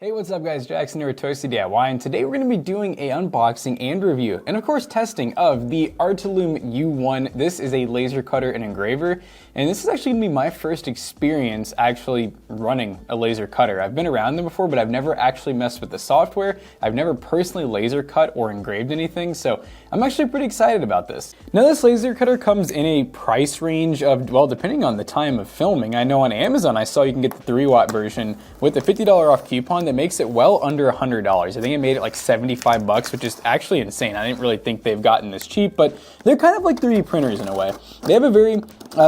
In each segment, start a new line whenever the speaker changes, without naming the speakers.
Hey, what's up guys, Jackson here with Toasty DIY, and today we're going to be doing a unboxing and review, and of course testing of the Artilume U1. This is a laser cutter and engraver, and this is actually going to be my first experience actually running a laser cutter. I've been around them before, but I've never actually messed with the software. I've never personally laser cut or engraved anything, so I'm actually pretty excited about this. Now this laser cutter comes in a price range of, well, depending on the time of filming. I know on Amazon I saw you can get the 3-watt version with a $50 off coupon that makes it well under $100. I think it made it like 75 bucks, which is actually insane. I didn't really think they've gotten this cheap, but they're kind of like 3D printers in a way. They have a very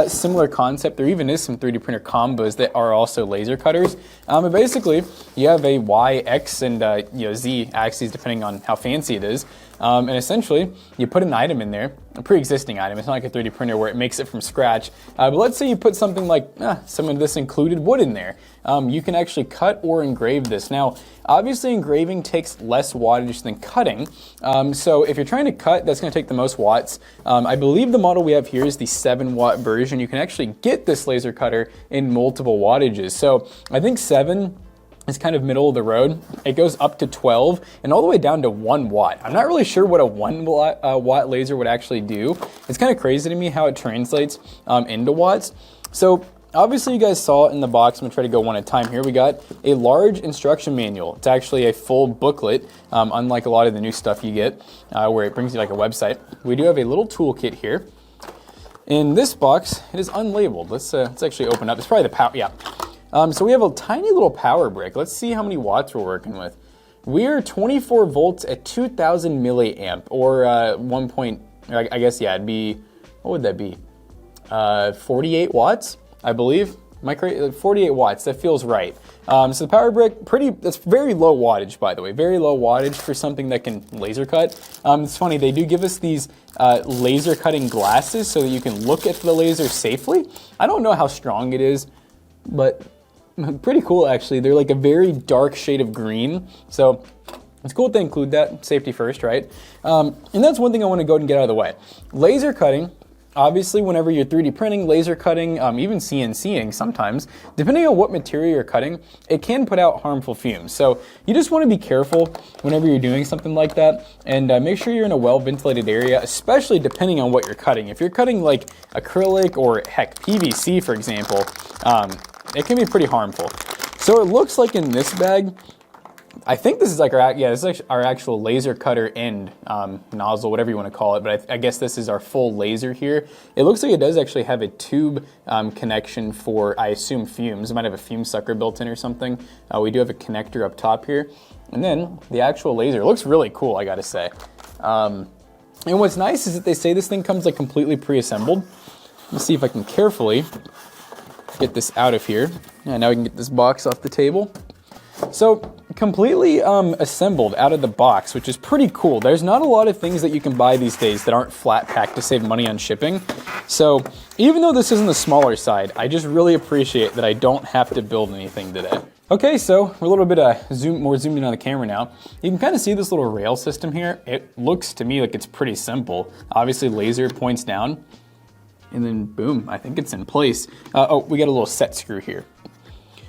similar concept. There even is some 3D printer combos that are also laser cutters. But basically, you have a Y, X, and Z axes depending on how fancy it is. And essentially, you put an item in there, a pre-existing item. It's not like a 3D printer where it makes it from scratch. But let's say you put something like some of this included wood in there. You can actually cut or engrave this. Now, obviously engraving takes less wattage than cutting. So if you're trying to cut, that's going to take the most watts. I believe the model we have here is the 7-watt version. You can actually get this laser cutter in multiple wattages. So I think 7 is kind of middle of the road. It goes up to 12 and all the way down to 1 watt. I'm not really sure what a 1 watt laser would actually do. It's kind of crazy to me how it translates into watts. So obviously you guys saw it in the box. I'm gonna try to go one at a time here. We got a large instruction manual. It's actually a full booklet, unlike a lot of the new stuff you get where it brings you like a website. We do have a little toolkit here. In this box, it is unlabeled. Let's actually open up. It's probably the power, yeah. So we have a tiny little power brick. Let's see how many watts we're working with. We're 24 volts at 2000 milliamp, or I guess, yeah, it'd be, what would that be? 48 watts, I believe. Am I correct? 48 watts, that feels right. So the power brick, that's very low wattage, by the way. Very low wattage for something that can laser cut. It's funny, they do give us these laser cutting glasses so that you can look at the laser safely. I don't know how strong it is, but pretty cool actually. They're like a very dark shade of green. So it's cool that they include that, safety first, right? And that's one thing I want to go ahead and get out of the way. Laser cutting, obviously whenever you're 3D printing, laser cutting, even CNCing sometimes, depending on what material you're cutting, it can put out harmful fumes. So you just want to be careful whenever you're doing something like that, and make sure you're in a well-ventilated area, especially depending on what you're cutting. If you're cutting like acrylic or heck, PVC for example, it can be pretty harmful. So it looks like in this bag, I think this is like this is our actual laser cutter end nozzle, whatever you want to call it, but I guess this is our full laser here. It looks like it does actually have a tube connection for, I assume, fumes. It might have a fume sucker built in or something. We do have a connector up top here. And then the actual laser looks really cool, I gotta say. And what's nice is that they say this thing comes like completely pre-assembled. Let's see if I can carefully get this out of here. And now we can get this box off the table. So completely assembled out of the box, which is pretty cool. There's not a lot of things that you can buy these days that aren't flat packed to save money on shipping. So even though this isn't the smaller side, I just really appreciate that I don't have to build anything today. Okay, so we're a little bit more zoomed in on the camera now. You can kind of see this little rail system here. It looks to me like it's pretty simple. Obviously laser points down and then boom, I think it's in place. Oh, we got a little set screw here.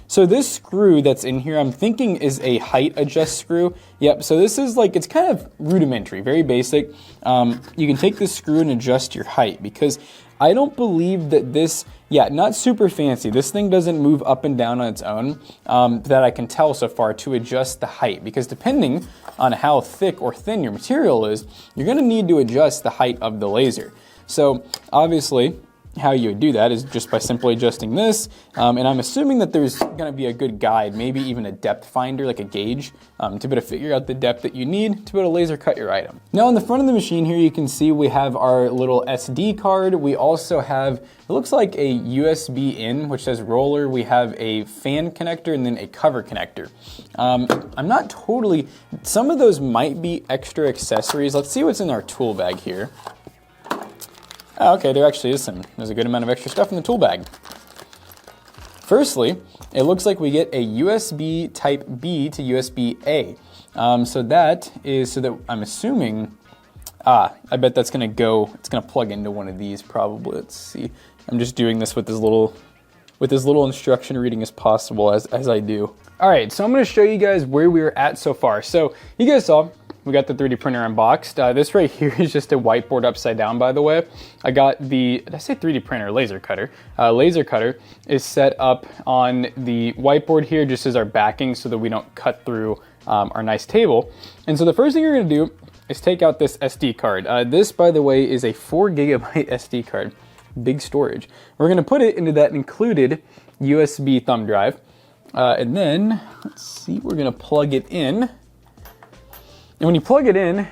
So this screw that's in here, I'm thinking is a height adjust screw. Yep, so this is like, it's kind of rudimentary, very basic. You can take this screw and adjust your height, because I don't believe that this, not super fancy. This thing doesn't move up and down on its own that I can tell so far to adjust the height, because depending on how thick or thin your material is, you're gonna need to adjust the height of the laser. So obviously, how you would do that is just by simply adjusting this, and I'm assuming that there's going to be a good guide, maybe even a depth finder, like a gauge, to be able to figure out the depth that you need to be able to laser cut your item. Now on the front of the machine here, you can see we have our little SD card. We also have, it looks like a USB in, which says roller. We have a fan connector and then a cover connector. I'm not totally, some of those might be extra accessories. Let's see what's in our tool bag here. Oh, okay, there actually is there's a good amount of extra stuff in the tool bag. Firstly, it looks like we get a USB type B to USB A. So that is so that I'm assuming, I bet that's gonna go, it's gonna plug into one of these probably. Let's see. I'm just doing this with this little with as little instruction reading as possible as I do. All right, so I'm gonna show you guys where we are at so far. So you guys saw, we got the 3D printer unboxed. This right here is just a whiteboard upside down, by the way. I got the, did I say 3D printer? Laser cutter. Laser cutter is set up on the whiteboard here just as our backing so that we don't cut through our nice table. And so the first thing you're gonna do is take out this SD card. This, by the way, is a 4 gigabyte SD card. Big storage. We're gonna put it into that included USB thumb drive. And then, let's see, we're gonna plug it in. And when you plug it in,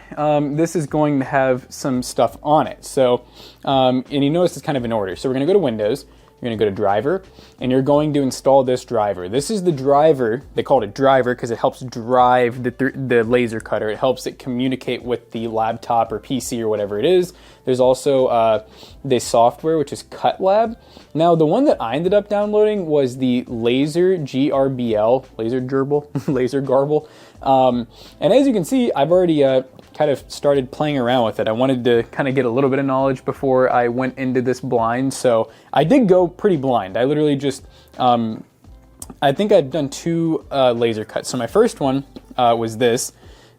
this is going to have some stuff on it. So, and you notice it's kind of in order. So we're gonna go to Windows, you're gonna go to Driver, and you're going to install this driver. This is the driver, they called it driver because it helps drive the laser cutter. It helps it communicate with the laptop or PC or whatever it is. There's also the software, which is CutLab. Now, the one that I ended up downloading was the Laser GRBL, Laser Gerbil, Laser Garble. And as you can see, I've already kind of started playing around with it. I wanted to kind of get a little bit of knowledge before I went into this blind. So I did go pretty blind. I literally just, I think I've done 2 laser cuts. So my first one was this.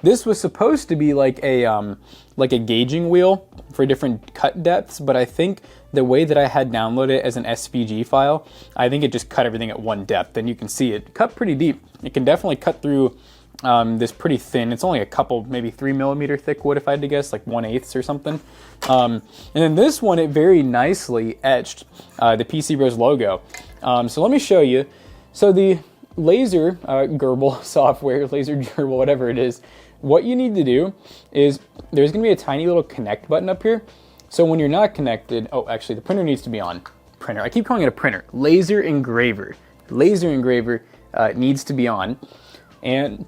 This was supposed to be like a gauging wheel for different cut depths, but I think the way that I had downloaded it as an SVG file, I think it just cut everything at one depth, and you can see it cut pretty deep. It can definitely cut through this pretty thin. It's only a couple, maybe 3 millimeter thick wood, if I had to guess, like 1/8 or something. And then this one, it very nicely etched the PC Bros logo. So let me show you. So the laser Gerbil software, laser gerbil, whatever it is, what you need to do is there's gonna be a tiny little connect button up here. So when you're not connected, oh, actually the printer needs to be on. Printer, I keep calling it a printer. Laser engraver. Laser engraver needs to be on. And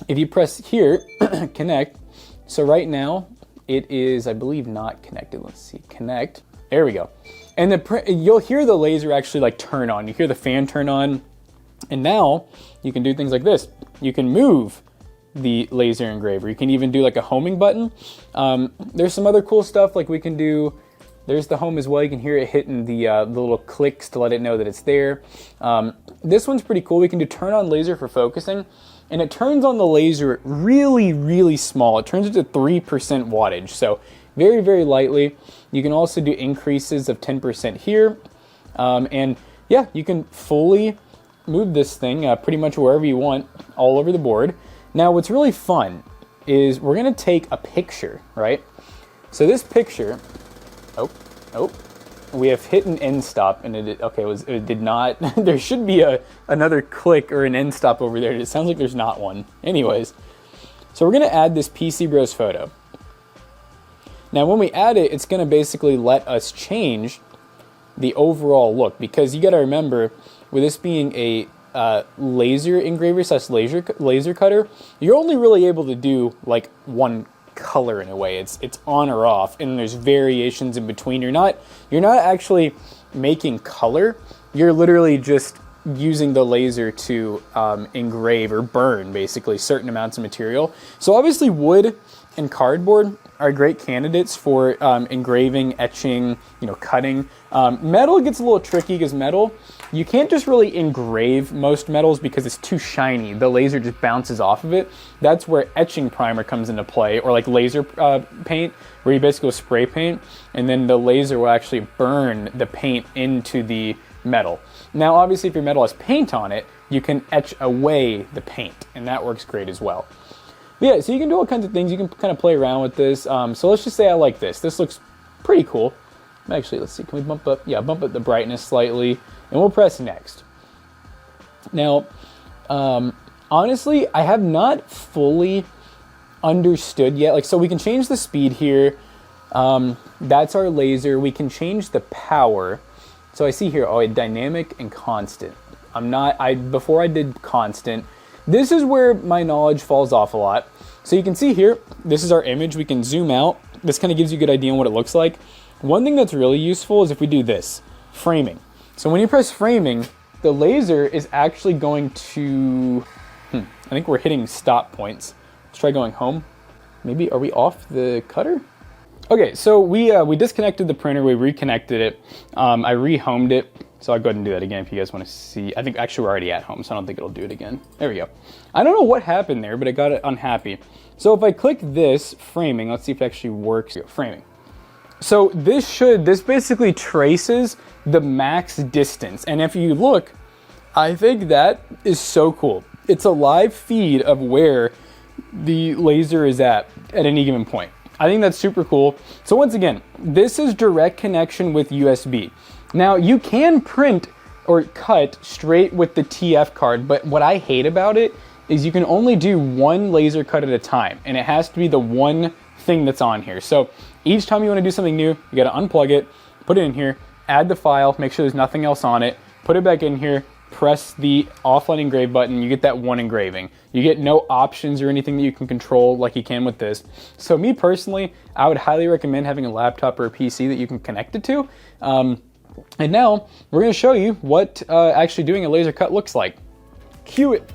if you press here, connect. So right now it is, I believe, not connected. Let's see, connect. There we go. And you'll hear the laser actually like turn on. You hear the fan turn on. And now you can do things like this. You can move the laser engraver. You can even do like a homing button. There's some other cool stuff like we can do. There's the home as well. You can hear it hitting the little clicks to let it know that it's there. This one's pretty cool. We can do turn on laser for focusing, and it turns on the laser really, really small. It turns it to 3% wattage, so very, very lightly. You can also do increases of 10% here. And yeah, you can fully move this thing pretty much wherever you want, all over the board. Now, what's really fun is we're gonna take a picture, right? So this picture, we have hit an end stop, and it did not. There should be another click or an end stop over there. It sounds like there's not one. Anyways, so we're gonna add this PC Bros photo. Now, when we add it, it's gonna basically let us change the overall look, because you gotta remember, with this being a laser engraver / laser cutter, you're only really able to do like one color in a way. It's on or off, and there's variations in between. You're not actually making color. You're literally just using the laser to engrave or burn basically certain amounts of material. So obviously wood and cardboard are great candidates for engraving, etching, cutting. Metal gets a little tricky because metal, you can't just really engrave most metals because it's too shiny. The laser just bounces off of it. That's where etching primer comes into play, or like laser paint, where you basically spray paint, and then the laser will actually burn the paint into the metal. Now, obviously, if your metal has paint on it, you can etch away the paint, and that works great as well. But yeah, so you can do all kinds of things. You can kind of play around with this. So let's just say I like this. This looks pretty cool. Actually, let's see. Can we bump up the brightness slightly, and we'll press next. Now, honestly, I have not fully understood yet. So we can change the speed here. That's our laser. We can change the power. So I see here, dynamic and constant. Before I did constant. This is where my knowledge falls off a lot. So you can see here, this is our image. We can zoom out. This kind of gives you a good idea on what it looks like. One thing that's really useful is if we do this, framing. So when you press framing, the laser is actually going to, I think we're hitting stop points. Let's try going home. Maybe, are we off the cutter? Okay, so we disconnected the printer, we reconnected it. I rehomed it. So I'll go ahead and do that again if you guys want to see. I think actually we're already at home, so I don't think it'll do it again. There we go. I don't know what happened there, but I got it unhappy. So if I click this framing, let's see if it actually works. Framing. So this basically traces the max distance. And if you look, I think that is so cool. It's a live feed of where the laser is at any given point. I think that's super cool. So once again, this is direct connection with USB. Now you can print or cut straight with the TF card, but what I hate about it is you can only do one laser cut at a time, and it has to be the one thing that's on here. So each time you want to do something new, you got to unplug it, put it in here, add the file, make sure there's nothing else on it, put it back in here, press the offline engrave button, you get that one engraving. You get no options or anything that you can control like you can with this. So me personally, I would highly recommend having a laptop or a PC that you can connect it to. And now we're going to show you what actually doing a laser cut looks like. Cue it.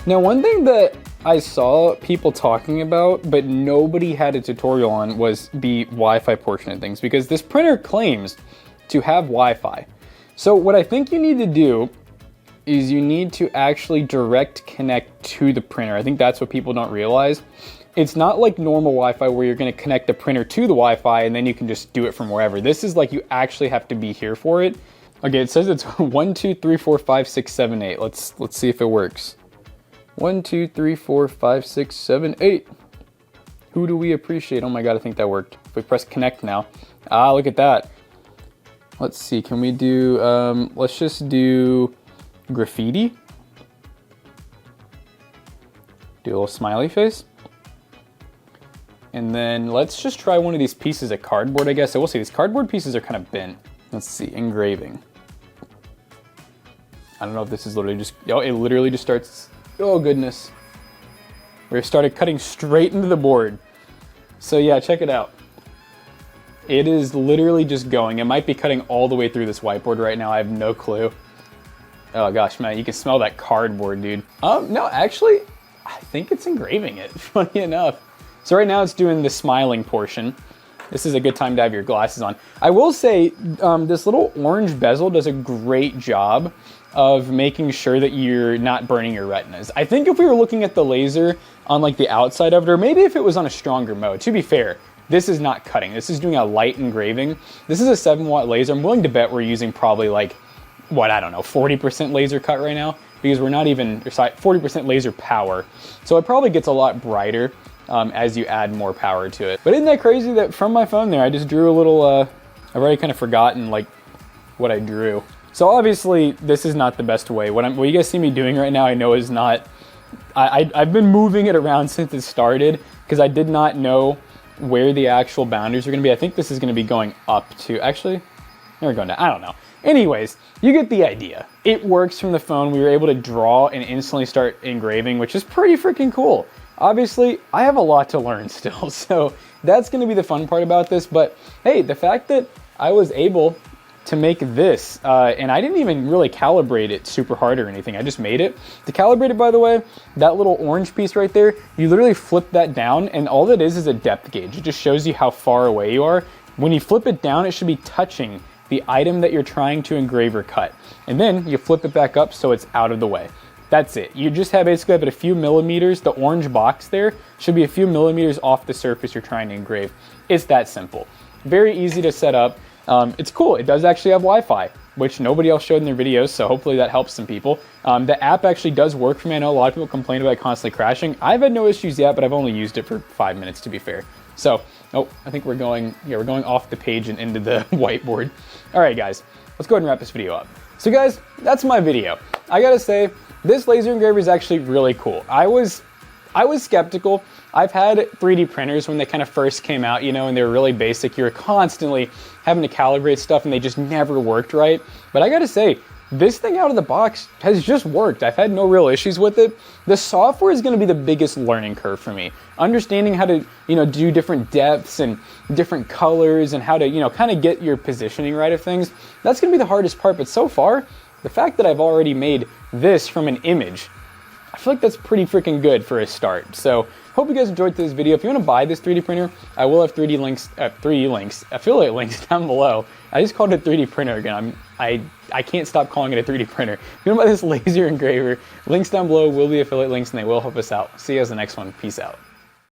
Now, one thing that I saw people talking about, but nobody had a tutorial on, was the Wi-Fi portion of things, because this printer claims to have Wi-Fi. So what I think you need to do is you need to actually direct connect to the printer. I think that's what people don't realize. It's not like normal Wi-Fi where you're going to connect the printer to the Wi-Fi and then you can just do it from wherever. This is like you actually have to be here for it. Okay, it says it's 1, 2, 3, 4, 5, 6, 7, 8. Let's see if it works. 1, 2, 3, 4, 5, 6, 7, 8. Who do we appreciate? Oh my God, I think that worked. If we press connect now. Ah, look at that. Let's see, can we do, let's just do graffiti. Do a little smiley face. And then let's just try one of these pieces of cardboard, I guess. So we'll see, these cardboard pieces are kind of bent. Let's see, engraving. I don't know if this is literally just, oh, it literally just starts, oh goodness. We started cutting straight into the board. So yeah, check it out. It is literally just going. It might be cutting all the way through this whiteboard right now. I have no clue. Oh gosh, man, you can smell that cardboard, dude. No, actually, I think it's engraving it, funny enough. So right now it's doing the smiling portion. This is a good time to have your glasses on. I will say, this little orange bezel does a great job of making sure that you're not burning your retinas. I think if we were looking at the laser on like the outside of it, or maybe if it was on a stronger mode, to be fair, this is not cutting. This is doing a light engraving. This is a 7-watt laser. I'm willing to bet we're using probably like, what, I don't know, 40% laser cut right now, because we're not even, 40% laser power. So it probably gets a lot brighter as you add more power to it. But isn't that crazy that from my phone there, I just drew a little, I've already kind of forgotten like what I drew. So obviously this is not the best way. What you guys see me doing right now, I know is not, I've been moving it around since it started because I did not know where the actual boundaries are going to be. I think this is going to be going up to, actually, we're going down, I don't know. Anyways, you get the idea. It works from the phone. We were able to draw and instantly start engraving, which is pretty freaking cool. Obviously, I have a lot to learn still, so that's going to be the fun part about this. But hey, the fact that I was able to make this, and I didn't even really calibrate it super hard or anything, I just made it. To calibrate it, by the way, that little orange piece right there, you literally flip that down, and all that is a depth gauge. It just shows you how far away you are. When you flip it down, it should be touching the item that you're trying to engrave or cut. And then you flip it back up so it's out of the way. That's it. You just have basically have it a few millimeters. The orange box there should be a few millimeters off the surface you're trying to engrave. It's that simple. Very easy to set up. It's cool. It does actually have Wi-Fi, which nobody else showed in their videos, so hopefully that helps some people. The app actually does work for me. I know a lot of people complain about it constantly crashing. I've had no issues yet, but I've only used it for 5 minutes to be fair. So, oh, I think we're going off the page and into the whiteboard. All right, guys, let's go ahead and wrap this video up. So guys, that's my video. I gotta say, this laser engraver is actually really cool. I was skeptical. I've had 3D printers when they kind of first came out, you know, and they were really basic. You were constantly having to calibrate stuff and they just never worked right. But I gotta say, this thing out of the box has just worked. I've had no real issues with it. The software is gonna be the biggest learning curve for me. Understanding how to, you know, do different depths and different colors and how to, you know, kind of get your positioning right of things. That's gonna be the hardest part, but so far, the fact that I've already made this from an image, I feel like that's pretty freaking good for a start. So hope you guys enjoyed this video. If you want to buy this 3D printer, I will have 3D links, affiliate links down below. I just called it a 3D printer again. I can't stop calling it a 3D printer. If you want to buy this laser engraver, links down below will be affiliate links and they will help us out. See you guys in the next one. Peace out.